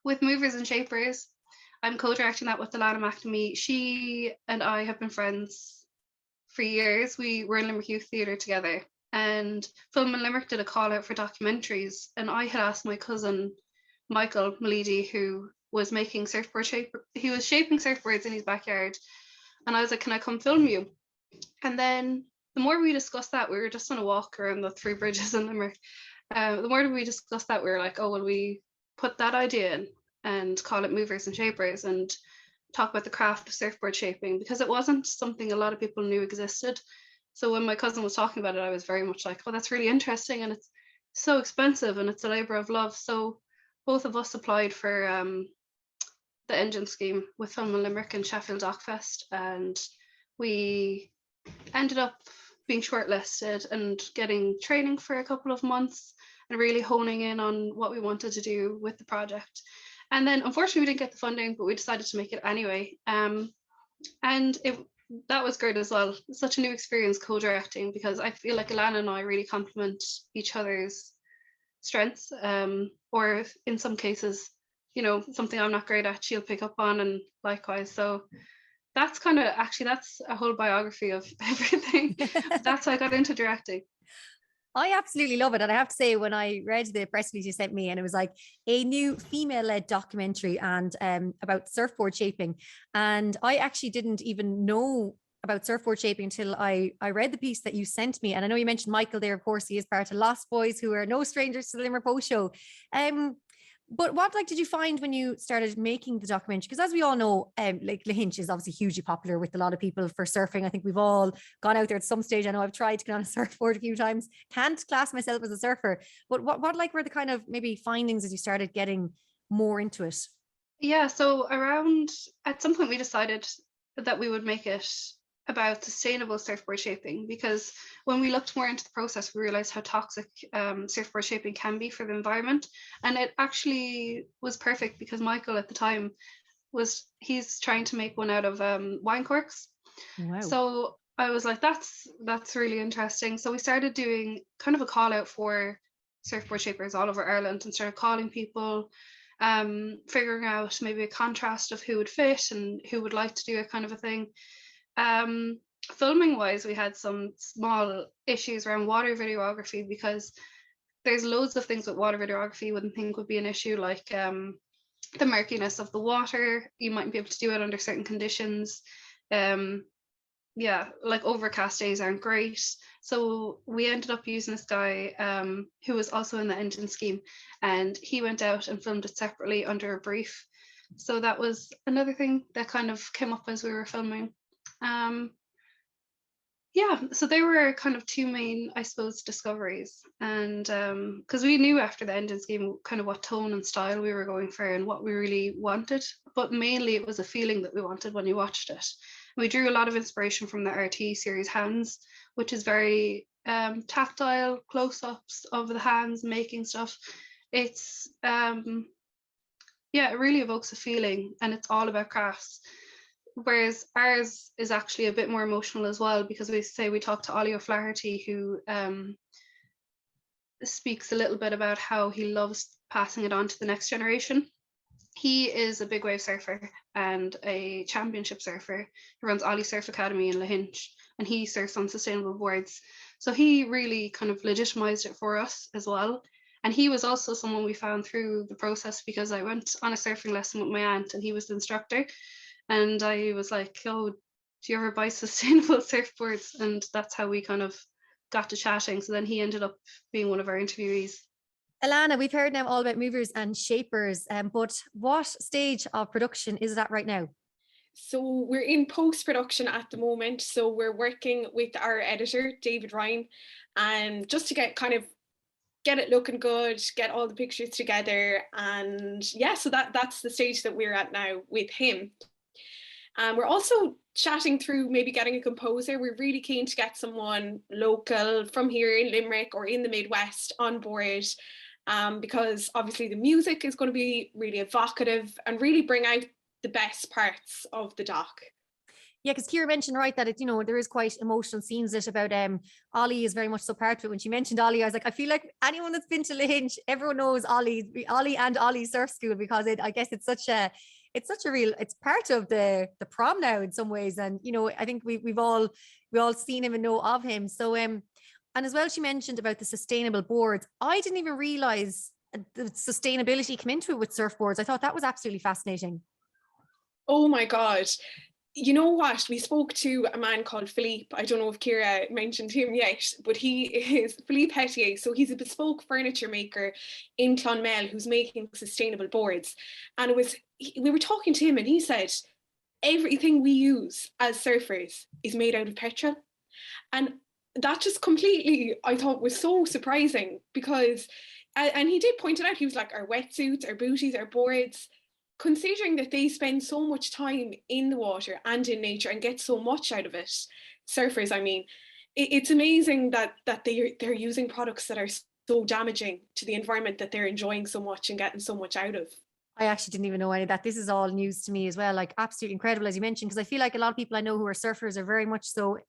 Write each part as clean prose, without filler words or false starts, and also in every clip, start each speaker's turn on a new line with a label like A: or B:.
A: with Movers and Shapers, I'm co-directing that with Alanna MacNamee. She and I have been friends for years. We were in Limerick Youth Theatre together, and Film in Limerick did a call out for documentaries, and I had asked my cousin Michael Malidi, who was making he was shaping surfboards in his backyard, and I was like, can I come film you? And then the more we discussed that, we were just on a walk around the three bridges in Limerick. The more we discussed that, we were like, oh, will we put that idea in and call it Movers and Shapers and talk about the craft of surfboard shaping, because it wasn't something a lot of people knew existed. So when my cousin was talking about it, I was very much like, oh, that's really interesting, and it's so expensive and it's a labor of love. So both of us applied for the engine scheme with Film in Limerick and Sheffield Dockfest, and we ended up being shortlisted and getting training for a couple of months and really honing in on what we wanted to do with the project. And then unfortunately we didn't get the funding, but we decided to make it anyway. And that was great as well. It's such a new experience co-directing, because I feel like Alanna and I really complement each other's strengths, or in some cases, you know, something I'm not great at, she'll pick up on, and likewise. So that's kind of, actually, that's a whole biography of everything. That's how I got into directing.
B: I absolutely love it. And I have to say, when I read the press release you sent me, and it was like a new female-led documentary and about surfboard shaping. And I actually didn't even know about surfboard shaping until I read the piece that you sent me. And I know you mentioned Michael there, of course, he is part of Lost Boys, who are no strangers to the Limerick Post Show. But what did you find when you started making the documentary? Because as we all know, like Lahinch is obviously hugely popular with a lot of people for surfing. I think we've all gone out there at some stage. I know I've tried to get on a surfboard a few times. Can't class myself as a surfer. But what were the kind of maybe findings as you started getting more into it?
A: Yeah, so at some point we decided that we would make it about sustainable surfboard shaping, because when we looked more into the process, we realized how toxic surfboard shaping can be for the environment. And it actually was perfect, because Michael at the time he's trying to make one out of wine corks. Wow. So I was like, that's really interesting. So we started doing kind of a call out for surfboard shapers all over Ireland, and started calling people, figuring out maybe a contrast of who would fit and who would like to do it, kind of a thing. Filming wise, we had some small issues around water videography, because there's loads of things with water videography you wouldn't think would be an issue, like the murkiness of the water. You mightn't be able to do it under certain conditions. Yeah, like overcast days aren't great. So we ended up using this guy who was also in the engine scheme, and he went out and filmed it separately under a brief. So that was another thing that kind of came up as we were filming. Yeah, so they were kind of two main, I suppose, discoveries. And because we knew after the engine scheme kind of what tone and style we were going for and what we really wanted, but mainly it was a feeling that we wanted when you watched it. We drew a lot of inspiration from the RT series Hands, which is very tactile close-ups of the hands making stuff. It's yeah, it really evokes a feeling, and it's all about crafts. Whereas ours is actually a bit more emotional as well, because we talk to Ollie O'Flaherty, who speaks a little bit about how he loves passing it on to the next generation. He is a big wave surfer and a championship surfer. He runs Ollie Surf Academy in Lahinch, and he surfs on sustainable boards. So he really kind of legitimized it for us as well. And he was also someone we found through the process, because I went on a surfing lesson with my aunt and he was the instructor. And I was like, oh, do you ever buy sustainable surfboards? And that's how we kind of got to chatting. So then he ended up being one of our interviewees.
B: Alanna, we've heard now all about movers and shapers, but what stage of production is it at right now?
C: So we're in post-production at the moment. So we're working with our editor, David Ryan, and just to get it looking good, get all the pictures together. And yeah, so that's the stage that we're at now with him. We're also chatting through maybe getting a composer. We're really keen to get someone local from here in Limerick or in the Midwest on board, because obviously the music is going to be really evocative and really bring out the best parts of the doc.
B: Yeah, because Ciara mentioned right that it, there is quite emotional scenes that about Ollie is very much so part of it. When she mentioned Ollie, I was like, I feel like anyone that's been to Lynch, everyone knows Ollie and Ollie Surf School, because I guess it's such a real, it's part of the prom now in some ways. And I think we've all seen him and know of him. So and as well, she mentioned about the sustainable boards. I didn't even realize the sustainability come into it with surfboards. I thought that was absolutely fascinating.
C: Oh my God. You know what? We spoke to a man called Philippe. I don't know if Ciara mentioned him yet, but he is Philippe Hetier. So he's a bespoke furniture maker in Clonmel who's making sustainable boards. And we were talking to him and he said, everything we use as surfers is made out of petrol. And that just completely, I thought, was so surprising because, and he did point it out, he was like, our wetsuits, our booties, our boards, considering that they spend so much time in the water and in nature and get so much out of it, surfers, I mean, it's amazing that they're using products that are so damaging to the environment that they're enjoying so much and getting so much out of.
B: I actually didn't even know any of that. This is all news to me as well. Like absolutely incredible, as you mentioned, because I feel like a lot of people I know who are surfers are very much so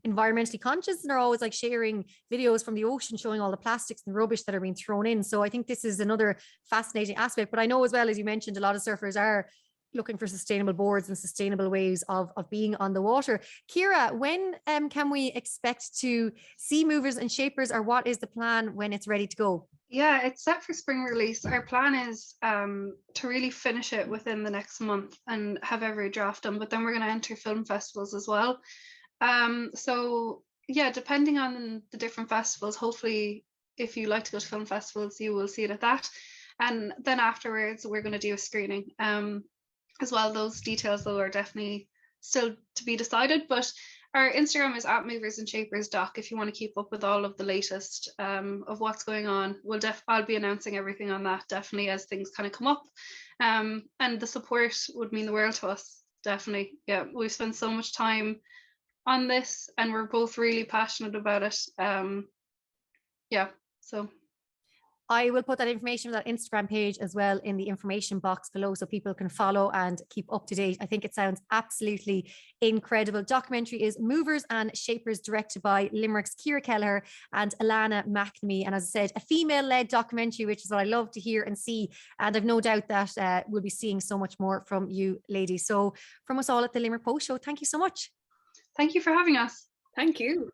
B: environmentally conscious, and they're always like sharing videos from the ocean showing all the plastics and rubbish that are being thrown in. So I think this is another fascinating aspect. But I know as well, as you mentioned, a lot of surfers are looking for sustainable boards and sustainable ways of being on the water. Ciara, when can we expect to see movers and shapers, or what is the plan when it's ready to go?
A: Yeah, it's set for spring release. Our plan is to really finish it within the next month and have every draft done, but then we're going to enter film festivals as well. So yeah, depending on the different festivals, hopefully if you like to go to film festivals, you will see it at that. And then afterwards, we're going to do a screening as well. Those details though are definitely still to be decided, but our Instagram is @moversandshapers.doc if you want to keep up with all of the latest of what's going on. I'll be announcing everything on that definitely as things kind of come up. And the support would mean the world to us, definitely. Yeah, we've spent so much time on this and we're both really passionate about it. Yeah, so
B: I will put that information on that Instagram page as well in the information box below so people can follow and keep up to date. I think it sounds absolutely incredible. Documentary is Movers and Shapers, directed by Limerick's Ciara Kelleher and Alanna MacNamee. And as I said, a female-led documentary, which is what I love to hear and see. And I've no doubt that we'll be seeing so much more from you ladies. So from us all at the Limerick Post Show, thank you so much.
A: thank you for having us.
C: Thank you.